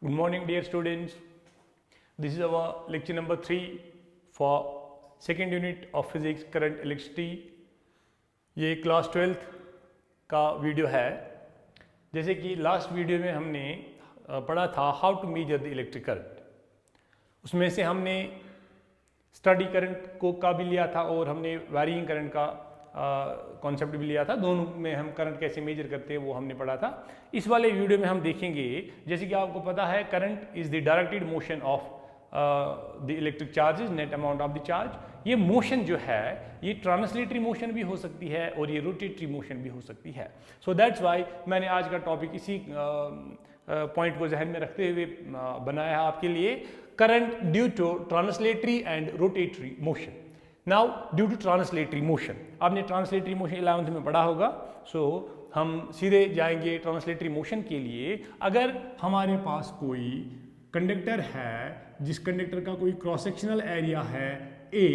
Good morning, dear students. This is our lecture number 3 for second unit of physics, current, electricity. ये class 12th का video है. जैसे कि last video में हमने पढ़ा था how to measure the electric current. उसमें से हमने स्टडी करंट का भी लिया था और हमने वैरिइंग करंट का कॉन्सेप्ट भी लिया था. दोनों में हम करंट कैसे मेजर करते हैं वो हमने पढ़ा था. इस वाले वीडियो में हम देखेंगे, जैसे कि आपको पता है current is the directed motion of the electric charges, net amount of the charge. ये मोशन जो है ये ट्रांसलेटरी मोशन भी हो सकती है और ये रोटेटरी मोशन भी हो सकती है. सो दैट्स वाई मैंने आज का टॉपिक इसी पॉइंट को जहन में रखते हुए बनाया है आपके लिए. Current due to translatory and rotatory motion. Now due to translatory motion, आपने ट्रांसलेटरी मोशन 11th में पढ़ा होगा. सो हम सीधे जाएंगे ट्रांसलेटरी मोशन के लिए. अगर हमारे पास कोई कंडक्टर है जिस कंडक्टर का कोई क्रॉस सेक्शनल एरिया है A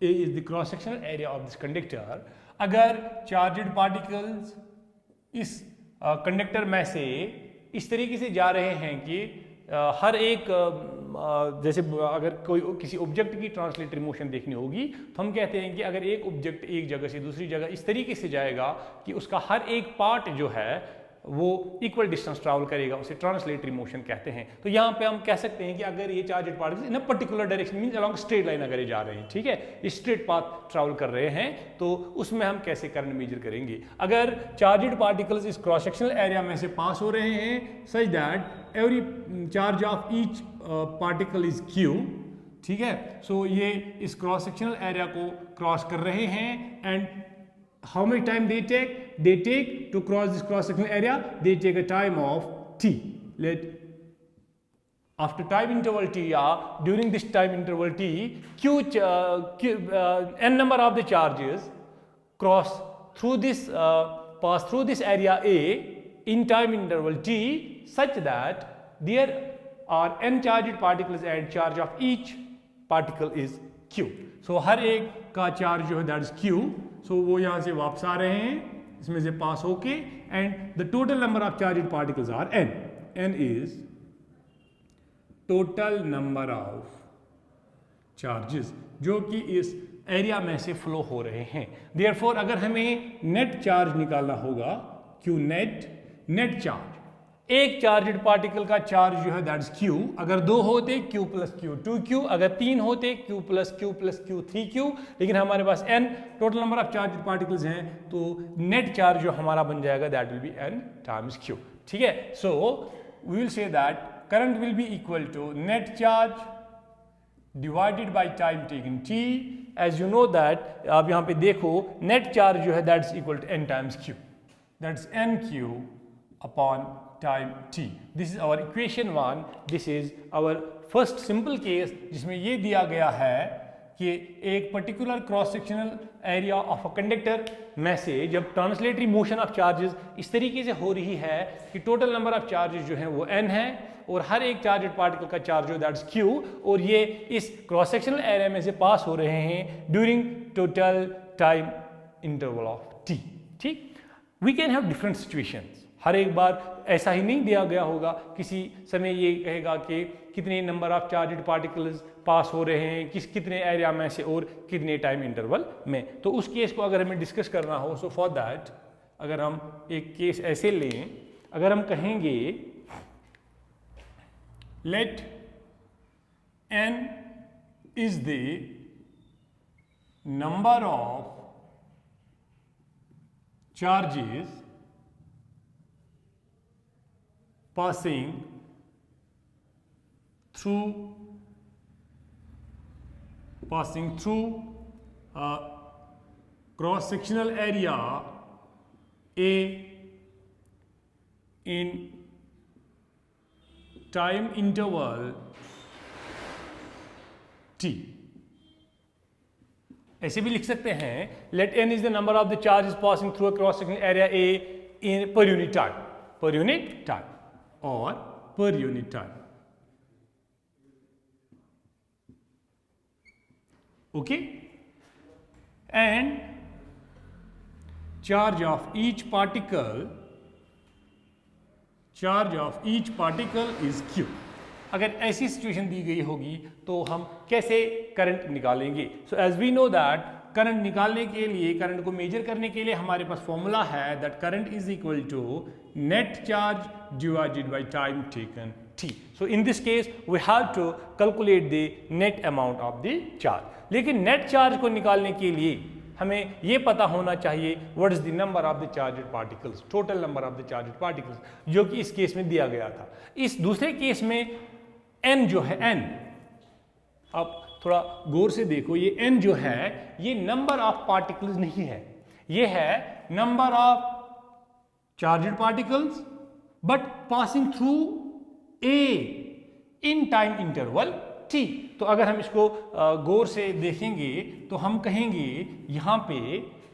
is the cross sectional area of this conductor. अगर चार्जड पार्टिकल्स इस कंडक्टर में से इस तरीके से जा रहे हैं कि हर एक जैसे अगर कोई किसी ऑब्जेक्ट की ट्रांसलेटरी मोशन देखनी होगी तो हम कहते हैं कि अगर एक ऑब्जेक्ट एक जगह से दूसरी जगह इस तरीके से जाएगा कि उसका हर एक पार्ट जो है वो इक्वल डिस्टेंस ट्रैवल करेगा, उसे ट्रांसलेटरी मोशन कहते हैं. तो यहाँ पे हम कह सकते हैं कि अगर ये charged particles in a particular direction means along straight line अगर ये जा रहे हैं, ठीक है, स्ट्रेट पाथ ट्रैवल कर रहे हैं, तो उसमें हम कैसे करंट मेजर करेंगे. अगर चार्जड पार्टिकल्स इस क्रॉस सेक्शनल एरिया में से पास हो रहे हैं such that every charge of each particle is Q, ठीक है. सो ये इस क्रॉस सेक्शनल एरिया को क्रॉस कर रहे हैं and how much time they take to cross this cross sectional area? They take a time of t. After time interval t, during this time interval t, n number of the charges cross through this pass through this area A in time interval t such that there are n charged particles and charge of each particle is q. So हर एक का charge जो है that is q. So वो यहाँ से वापस आ रहे हैं इसमें से पास होके and the total number of charged particles are n. n is total number of charges जो कि इस एरिया में से फ्लो हो रहे हैं. देयरफॉर अगर हमें नेट चार्ज निकालना होगा, q नेट चार्ज, एक चार्जड पार्टिकल का चार्ज जो है दैट इज q. अगर दो होते q प्लस q 2q, अगर तीन होते q प्लस q 3q, लेकिन हमारे पास n total number of charged particles हैं तो नेट चार्ज जो हमारा बन जाएगा that will be n times q, ठीक है. So we will say that current will be equal to net charge divided by time taken t. As you know that आप यहाँ पे देखो नेट चार्ज जो है that is equal to n times q, that is nq upon time t. This is our equation 1. This is our first simple case जिसमें ये दिया गया है कि एक particular cross sectional area of a conductor में से जब ट्रांसलेटरी मोशन ऑफ चार्जेस इस तरीके से हो रही है कि टोटल नंबर ऑफ चार्जेस जो हैं वो n है और हर एक चार्जड पार्टिकल का चार्ज जो दैट्स q, और ये इस क्रॉस सेक्शनल एरिया में से पास हो रहे हैं during total time interval of t, ठीक. We can have different situations. हर एक बार ऐसा ही नहीं दिया गया होगा, किसी समय ये कहेगा कि कितने नंबर ऑफ चार्जड पार्टिकल्स पास हो रहे हैं कितने एरिया में से और कितने टाइम इंटरवल में. तो उस केस को अगर हमें डिस्कस करना हो, सो फॉर दैट अगर हम एक केस ऐसे लें, अगर हम कहेंगे let n is the number of charges passing through cross sectional area A in time interval t. ऐसे भी लिख सकते हैं let n is the number of the charges passing through a cross sectional area A in per unit time or per unit time. Okay, and charge of each particle charge of each particle is Q। अगर ऐसी situation दी गई होगी तो हम कैसे current निकालेंगे? So as we know that current निकालने के लिए, करंट को मेजर करने के लिए हमारे पास फॉर्मूला है that current is equal to net charge divided by time taken T। So in this case we have to calculate the net amount of the charge. लेकिन नेट चार्ज को निकालने के लिए हमें ये पता होना चाहिए what is the number of the charged particles, total number of the charged particles, जो कि इस केस में दिया गया था। इस दूसरे केस में n जो है, n आप थोड़ा गौर से देखो, ये n जो है ये नंबर ऑफ पार्टिकल्स नहीं है, ये है number of charged particles but passing through a in time interval t। तो अगर हम इसको गौर से देखेंगे तो हम कहेंगे यहां पे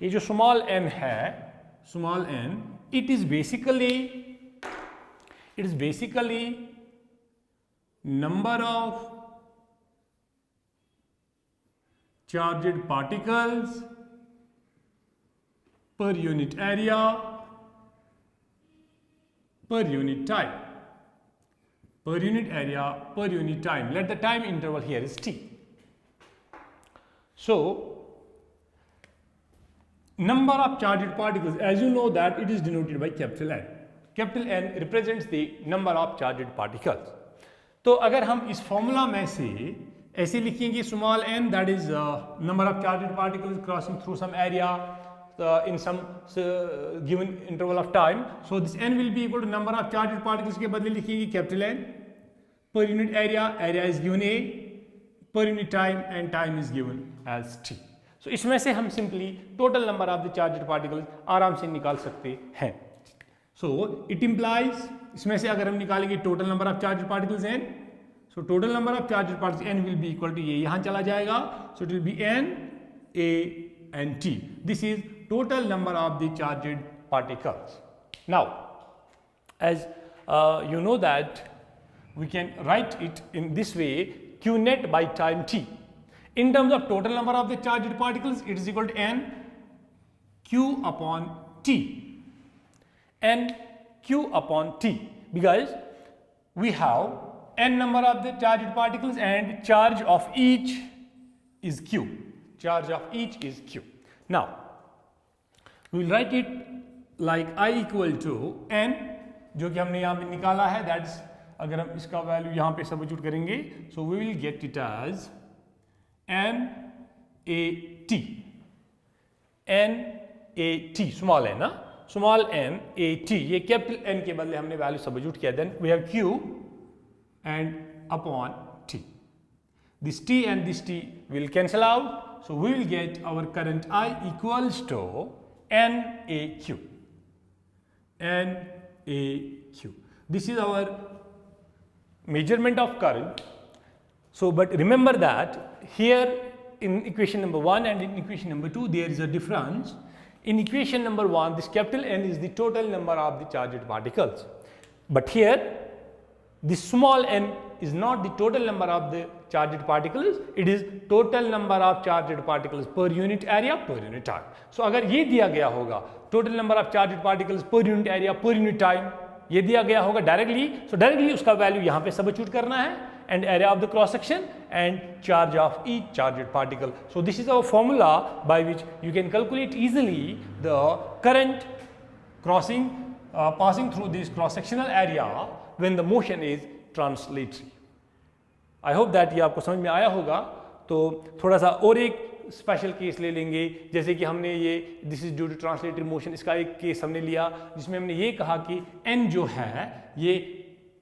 ये जो स्मॉल n है, small n, it is basically number of charged particles per unit area per unit time, per unit area per unit time. Let the time interval here is t. So number of charged particles, as you know that it is denoted by capital N. Capital N represents the number of charged particles. तो अगर हम इस formula में से ऐसे लिखेंगे small n that is number of charged particles crossing through some area in some given interval of time, so this n will be equal to number of charged particles के बदले लिखेंगे capital N, per unit area, area is given A, per unit time and time is given as T। So इसमें से हम simply total number of the charged particles आराम से निकाल सकते हैं। सो इट इम्प्लाइज, इसमें से अगर हम निकालेंगे total number of charged particles n, so total number of charged particles n will be equal to ये यहां चला जाएगा, so it will be n a and t। This is total number of the charged particles. Now as you know that we can write it in this way, q net by time t in terms of total number of the charged particles, it is equal to n q upon t, n q upon t, because we have n number of the charged particles and charge of each is q, charge of each is q. Now we will write it like I equal to n, जो कि हमने यहाँ पे निकाला है, that's अगर हम इसका वैल्यू यहाँ पे सब्स्टिट्यूट करेंगे, so we will get it as n a t, n a t small n ना, स्मॉल n a t, ये कैपिटल N के बदले हमने वैल्यू सब्स्टिट्यूट किया, then we have q and upon t. This t and this t will cancel out, so we will get our current I equals to n a q, n a q. This is our measurement of current. So but remember that here in equation number 1 and in equation number 2 there is a difference. In equation number 1 this capital N is the total number of the charged particles, but here this small n is not the total number of the charged particles, it is total number of charged particles per unit area per unit time. So अगर ये दिया गया होगा total number of charged particles per unit area per unit time, ये दिया गया होगा directly, so directly उसका वैल्यू यहाँ पे सब्स्टिट्यूट करना है, and area of the cross section and charge of each charged particle. So this is our formula by which you can calculate easily the current crossing passing through this cross sectional area when the motion is translatory. I hope that ये आपको समझ में आया होगा। तो थोड़ा सा और एक स्पेशल केस ले लेंगे, जैसे कि हमने ये this is due to translatory motion, इसका एक केस हमने लिया जिसमें हमने ये कहा कि n जो है ये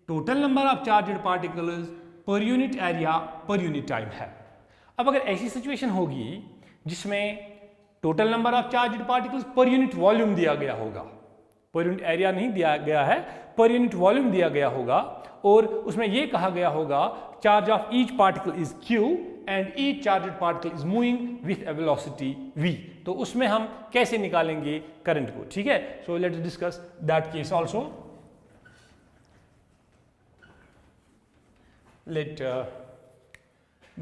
total number of charged particles per unit area per unit time है। अब अगर ऐसी सिचुएशन होगी जिसमें total number of charged particles per unit volume दिया गया होगा, पर यूनिट एरिया नहीं दिया गया है, पर यूनिट वॉल्यूम दिया गया होगा, और उसमें यह कहा गया होगा charge of each particle is q and each charged particle is moving with A velocity v, तो उसमें हम कैसे निकालेंगे करंट को, ठीक है। So let's discuss that case also. Let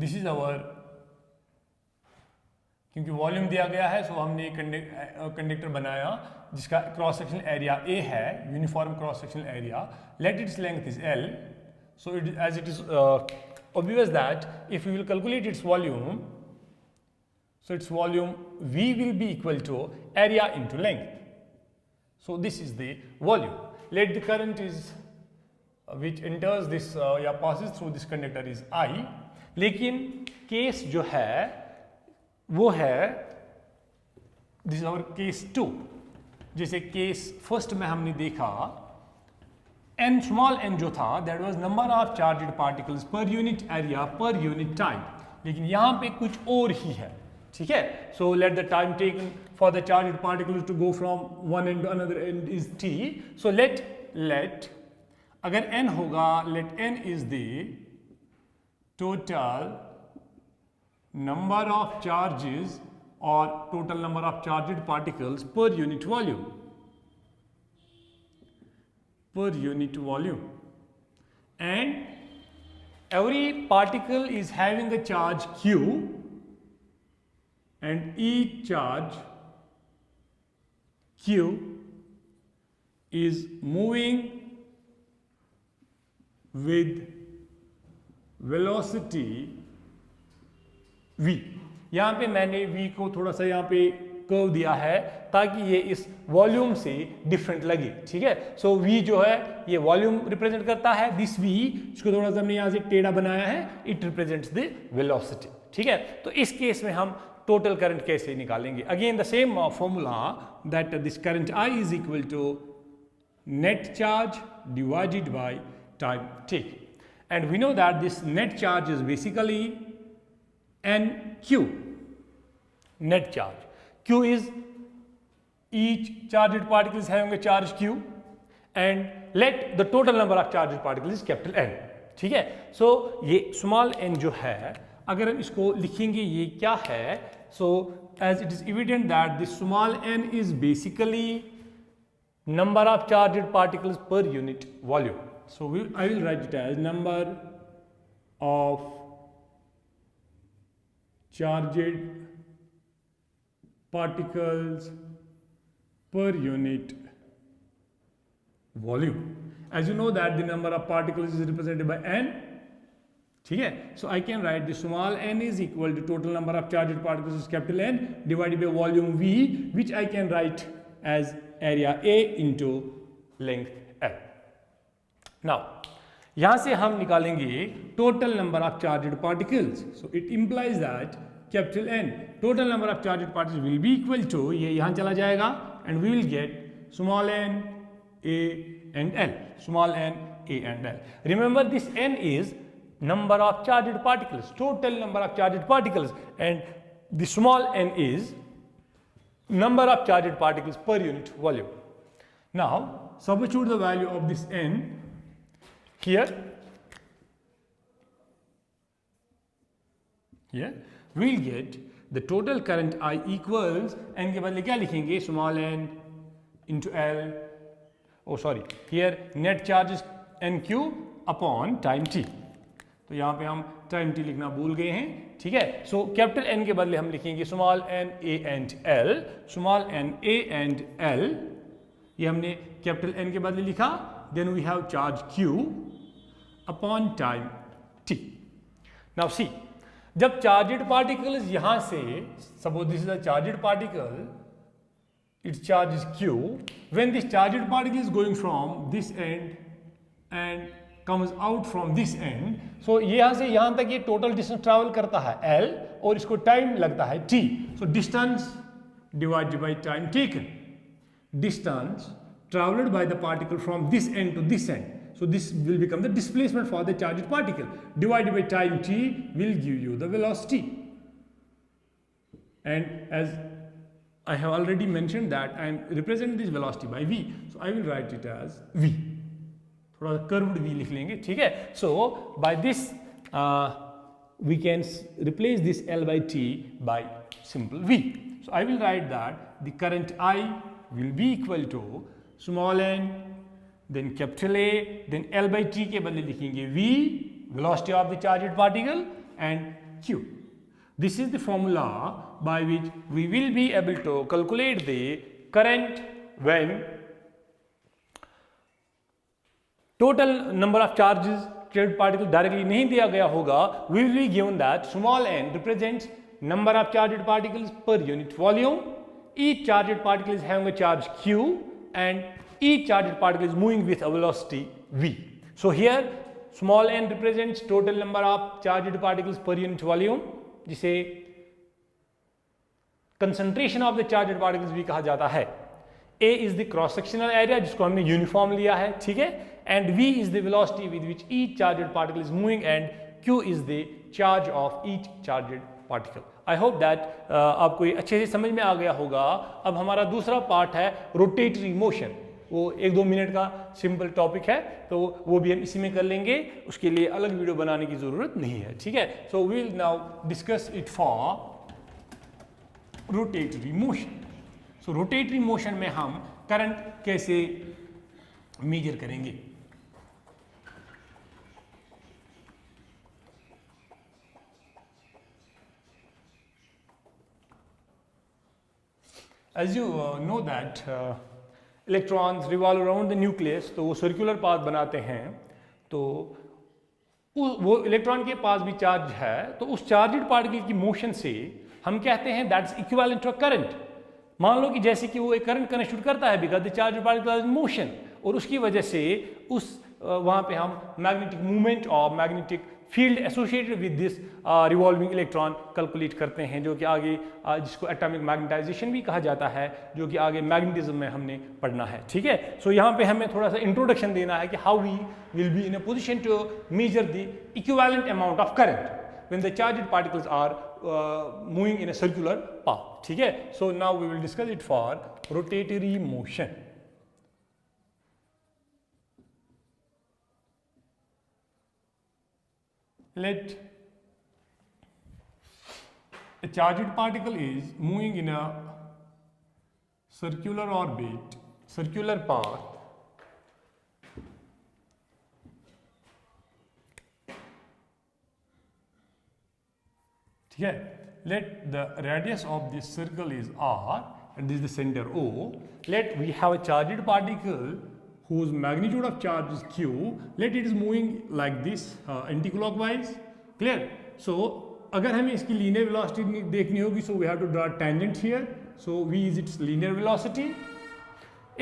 this is our क्योंकि वॉल्यूम दिया गया है, सो हमने एक कंडक्टर बनाया जिसका क्रॉस सेक्शनल एरिया A है, uniform cross sectional area, let its length is L, so as it is obvious that if we will calculate its volume, so its volume V will be equal to area into length. So this is the volume. Let the current is which enters this या passes through this conductor is I. लेकिन case जो है वो है, this is our case 2. जैसे case first में हमने देखा n स्मॉल n जो था that was number of charged particles per unit area per unit time, लेकिन यहाँ पे कुछ और ही है. ठीक है, so let the time taken for the charged particles to go from one end to another end is t. So let अगर n होगा, let n is the total number of charges or total number of charged particles per unit volume, and every particle is having a charge q, and each charge q is moving with velocity v. यहाँ पे मैंने v को थोड़ा सा यहाँ पे curve दिया है ताकि ये इस वॉल्यूम से डिफरेंट लगे. ठीक है, सो v जो है ये वॉल्यूम रिप्रेजेंट करता है. दिस v इसको थोड़ा सा हमने यहाँ से टेढ़ा बनाया है, इट रिप्रेजेंट्स द वेलोसिटी. ठीक है, तो इस केस में हम टोटल करंट कैसे निकालेंगे? Again the same formula that this current I is equal to net charge divided by time taken, and we know that this net charge is basically NQ, net charge. Q is each charged particle is having a charge Q, and let the total number of charged particles is capital N. ठीक है, so ये small n जो है अगर हम इसको लिखेंगे ये क्या है? So as it is evident that this small n is basically number of charged particles per unit volume. So I will write it as number of charged particles per unit volume. As you know that the number of particles is represented by n. ठीक है, so I can write the small n is equal to total number of charged particles is capital N divided by volume V, which I can write as area A into length L. Now यहाँ से हम निकालेंगे total number of charged particles. So it implies that capital N total number of charged particles will be equal to, ये यहाँ चला जाएगा and we will get small n a and L, small n a and L. Remember this n is number of charged particles, total number of charged particles, and the small n is number of charged particles per unit volume. Now substitute the value of this n here we will get the total current I equals n के बदले क्या लिखेंगे? small n into L, oh sorry, here net charge is NQ upon time t. तो यहाँ पे हम time t लिखना भूल गए हैं. ठीक है, सो कैपिटल N के बदले हम लिखेंगे small n a and L, small n a and L, ये हमने कैपिटल N के बदले लिखा. Then we have charge Q upon time t. Now see, जब चार्जड पार्टिकल्स यहां से, suppose this is a charged particle, its charge is Q, when this charged particle is going from this end and comes out from this end, so यहाँ से यहाँ तक ये total distance travel करता है L और इसको टाइम लगता है T. So distance divided by time taken, distance traveled by the particle from this end to this end. So this will become the displacement for the charged particle divided by time t will give you the velocity. And as I have already mentioned that I am representing this velocity by v, so I will write it as v. थोड़ा curved v लिख लेंगे. ठीक है, so by this we can replace this L by T by simple v. So I will write that the current I will be equal to small n, then capital A, then L by T के बदले लिखेंगे v, velocity of the charged particle, and Q. This is the formula by which we will be able to calculate the current when total number of charges charged particle directly नहीं दिया गया होगा. We will be given that small n represents number of charged particles per unit volume. Each charged particle is having a charge q and each charged particle is moving with a velocity v. So here small n represents total number of charged particles per unit volume, जिसे concentration of the charged particles भी कहा जाता है. A is the cross sectional area जिसको हमने uniform लिया है, ठीक है, and V is the velocity with which each charged particle is moving and Q is the charge of each charged particle. I hope that आपको ये अच्छे से समझ में आ गया होगा. अब हमारा दूसरा पार्ट है रोटेटरी मोशन. वो 1-2 मिनट का सिंपल टॉपिक है, तो वो भी हम इसी में कर लेंगे, उसके लिए अलग वीडियो बनाने की ज़रूरत नहीं है, ठीक है. So we will now discuss it for rotatory motion. So rotatory motion में हम करंट कैसे मेजर करेंगे. As you know that electrons revolve around the nucleus, तो वो सर्कुलर पाथ बनाते हैं. तो वो इलेक्ट्रॉन के पास भी चार्ज है, तो उस चार्जड पार्टिकल की मोशन से हम कहते हैं दैट्स इक्विवेलेंट टू करंट. मान लो कि जैसे कि वो एक करंट कंस्टिट्यूट करता है because the charged particle is motion, और उसकी वजह से उस वहाँ पे हम मैग्नेटिक मूवमेंट और magnetic field associated with this revolving electron calculate करते हैं, जो कि आगे जिसको एटॉमिक मैग्नेटाइजेशन भी कहा जाता है, जो कि आगे मैग्नेटिज्म में हमने पढ़ना है, ठीक है. सो यहाँ पे हमें थोड़ा सा इंट्रोडक्शन देना है कि how we will be in a position to measure the equivalent amount of current when the charged particles are moving in a circular path, ठीक है. So now we will discuss it for rotatory motion. Let a charged particle is moving in a circular orbit, circular path, ठीक है. Let the radius of this circle is r and this is the center O. Let we have a charged particle whose magnitude of charge is q. Let it is moving like this anti-clockwise. Clear? So अगर हमें इसकी linear velocity देखनी होगी, so we have to draw tangent here. So v is its linear velocity.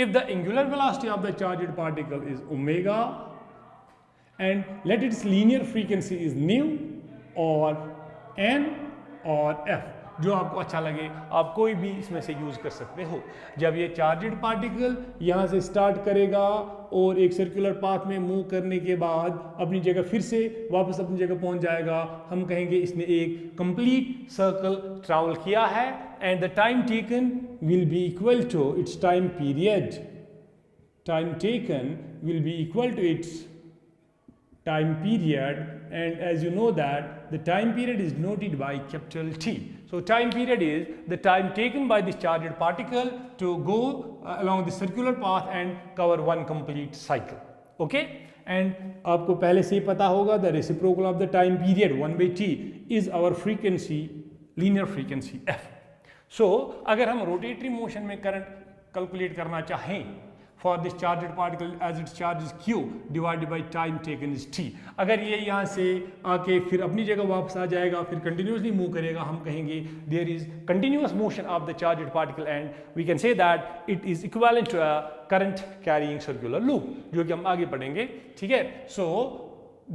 If the angular velocity of the charged particle is omega and let its linear frequency is nu or n और f, जो आपको अच्छा लगे आप कोई भी इसमें से यूज़ कर सकते हो. जब ये चार्जड पार्टिकल यहाँ से स्टार्ट करेगा और एक सर्कुलर पाथ में मूव करने के बाद अपनी जगह फिर से वापस अपनी जगह पहुँच जाएगा, हम कहेंगे इसने एक कंप्लीट सर्कल ट्रैवल किया है. And the time taken will be equal to its time period. Time taken will be equal to its time period, and as you know that the time period is denoted by capital T. So time period is the time taken by this charged particle to go along the circular path and cover one complete cycle. Okay, and आपको पहले से ही पता होगा the reciprocal of the time period 1/t is our frequency, linear frequency f. So अगर हम rotatory motion में current calculate करना चाहें for this charged particle as its charge is q divided by time taken is t. अगर ये यहाँ से आके फिर अपनी जगह वापस आ जाएगा, फिर continuously मूव करेगा, हम कहेंगे there is continuous motion of the charged particle and we can say that it is equivalent to a current carrying circular loop, जो कि हम आगे पढ़ेंगे, ठीक है. So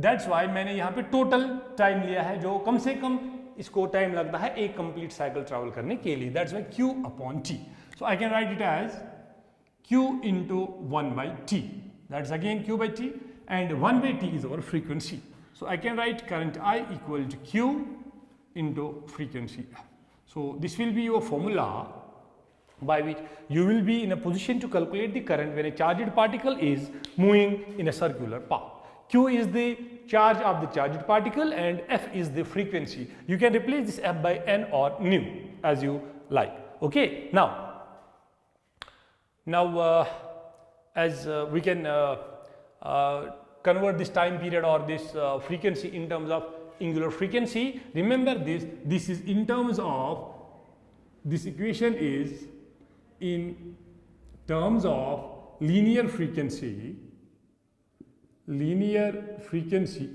that's why मैंने यहाँ पे total time लिया है, जो कम से कम इसको टाइम लगता है एक complete cycle travel करने के लिए. That's why q upon t. So I can write it as q into 1 by t, that's again q by t, and 1 by t is our frequency. So I can write current I equal to q into frequency f. So this will be your formula by which you will be in a position to calculate the current when a charged particle is moving in a circular path. Q is the charge of the charged particle and f is the frequency. You can replace this f by n or nu as you like. Okay, now as we can convert this time period or this frequency in terms of angular frequency. Remember this is in terms of, this equation is in terms of linear frequency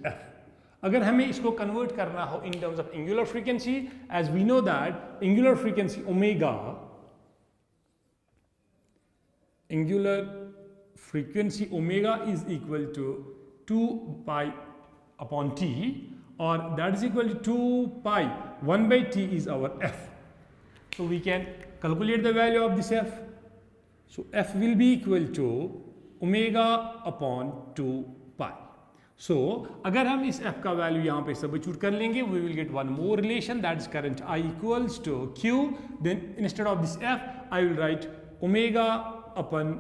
f. अगर हमें इसको convert करना हो in terms of angular frequency, as we know that angular frequency omega is equal to 2 pi upon t, or that is equal to 2 pi 1 by t is our f. So we can calculate the value of this f. So f will be equal to omega upon 2 pi. So अगर हम इस f का value यहाँ पे substitute कर लेंगे, we will get one more relation, that is current I equals to q. Then instead of this f I will write omega upon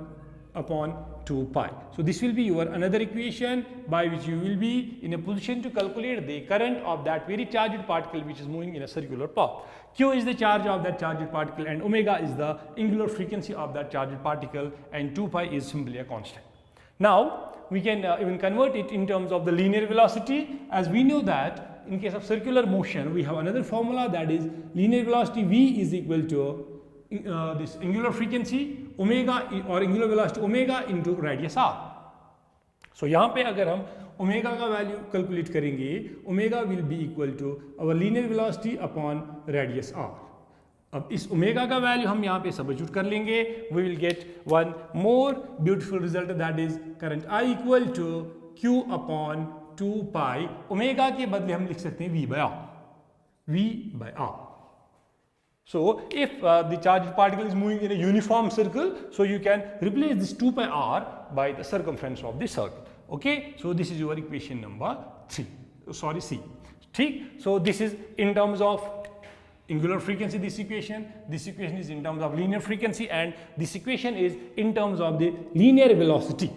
2 pi. So this will be your another equation by which you will be in a position to calculate the current of that very charged particle which is moving in a circular path. Q is the charge of that charged particle and omega is the angular frequency of that charged particle, and 2 pi is simply a constant. Now we can even convert it in terms of the linear velocity, as we know that in case of circular motion we have another formula, that is linear velocity v is equal to this angular frequency omega or angular velocity omega into radius r. So यहाँ पे अगर हम omega का value calculate करेंगे, omega will be equal to our linear velocity upon radius r. अब इस omega का value हम यहाँ पे सब्स्टिट्यूट कर लेंगे, we will get one more beautiful result, that is current I equal to q upon 2 pi. Omega के बदले हम लिख सकते हैं v by r. So if the charged particle is moving in a uniform circle, so you can replace this 2 pi r by the circumference of the circle. Okay, so this is your equation number C. So this is in terms of angular frequency, this equation is in terms of linear frequency, and this equation is in terms of the linear velocity.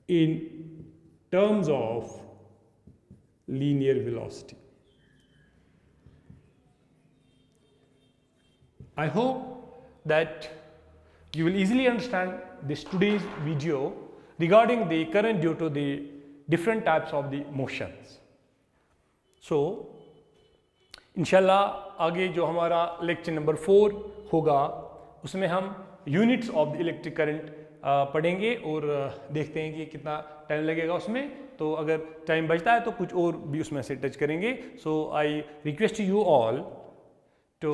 In terms of linear velocity. I hope that you will easily understand this today's video regarding the current due to the different types of the motions. So इंशाल्लाह आगे जो हमारा lecture number 4 होगा उसमें हम units of the electric current पढ़ेंगे और देखते हैं कि कितना टाइम लगेगा उसमें. तो अगर टाइम बचता है तो कुछ और भी उसमें से टच करेंगे. So I request you all to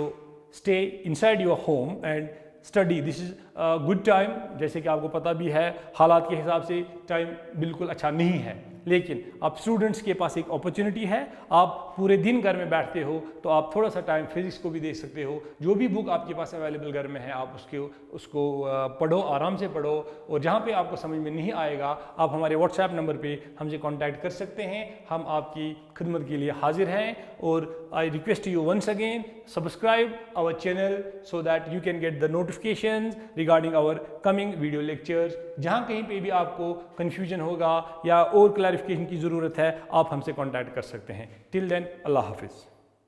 stay inside your home and study. This is a good time. जैसे कि आपको पता भी है हालात के हिसाब से टाइम बिल्कुल अच्छा नहीं है, लेकिन आप स्टूडेंट्स के पास एक अपॉर्चुनिटी है. आप पूरे दिन घर में बैठते हो तो आप थोड़ा सा टाइम फिजिक्स को भी दे सकते हो. जो भी बुक आपके पास अवेलेबल घर में है आप उसको पढ़ो, आराम से पढ़ो, और जहाँ पे आपको समझ में नहीं आएगा आप हमारे व्हाट्सएप नंबर पे हमसे कांटेक्ट कर सकते हैं. हम आपकी खिदमत के लिए हाजिर हैं. और I request you once again subscribe our channel so that you can get the notifications regarding our coming video lectures. जहाँ कहीं पे भी आपको कन्फ्यूजन होगा या और क्लैरिफिकेशन की ज़रूरत है आप हमसे कांटेक्ट कर सकते हैं. टिल देन अल्लाह हाफिज़.